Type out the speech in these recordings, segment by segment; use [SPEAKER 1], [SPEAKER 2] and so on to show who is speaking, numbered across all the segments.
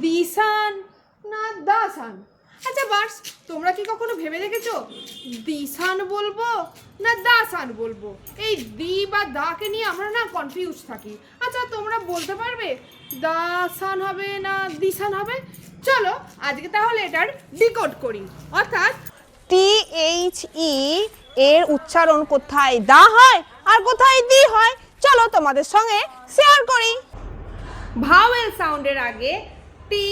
[SPEAKER 1] দিশান না দাসান? আচ্ছা বাস, তোমরা কি কখনো ভেবে দেখেছো দিশান বলবো না দাসান বলবো? এই দি বা দাকে নিয়ে আমরা না কনফিউজ থাকি। আচ্ছা তোমরা বলতে পারবে দাসান হবে না দিশান হবে? চলো আজকে তাহলে এটার ডিকোড করি। অর্থাৎ
[SPEAKER 2] THE এর উচ্চারণ কোথায় দা হয় আর কোথায় দি হয়, চলো তোমাদের সঙ্গে শেয়ার করি।
[SPEAKER 1] ভাওয়েল সাউন্ডের আগে THE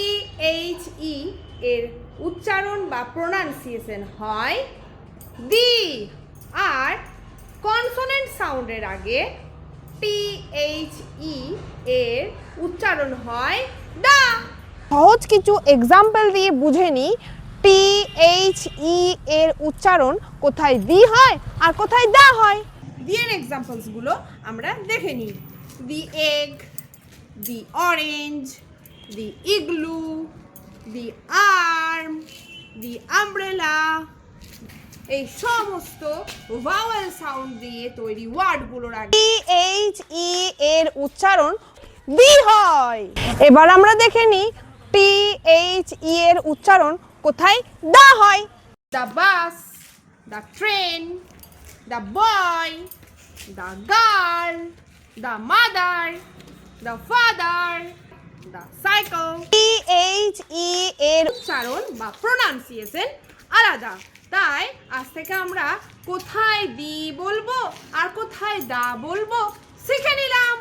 [SPEAKER 1] এর উচ্চারণ বা প্রোনাউন্সিয়েশন হয় দি, আর কনসোনেন্ট সাউন্ডের আগে THE এর উচ্চারণ হয় দা।
[SPEAKER 2] সহজ কিছু এক্সাম্পল দিয়ে বুঝে নিই THE এর উচ্চারণ কোথায় দি হয় আর কোথায় দা হয়।
[SPEAKER 1] দিয়ের এক্সাম্পলসগুলো আমরা দেখে নিই। দি এগ, দি অরেঞ্জ, দি ইগলু, দি আর্ম, দি আমব্রেলা, এই সমস্ত ভাওয়েল সাউন্ড দিয়ে তৈরি ওয়ার্ডগুলোর আগে
[SPEAKER 2] THE এর উচ্চারণ দি হয়। এবার আমরা দেখে নিই THE এর উচ্চারণ কোথায় দা হয়।
[SPEAKER 1] the bus, the train, the boy, the girl, the mother, the father, the cycle।
[SPEAKER 2] THE এর
[SPEAKER 1] উচ্চারণ বা প্রোনাউন্সিয়েশন আলাদা, তাই আজ থেকে আমরা কোথায় দি বলবো আর কোথায় দা বলবো শিখে নিলাম।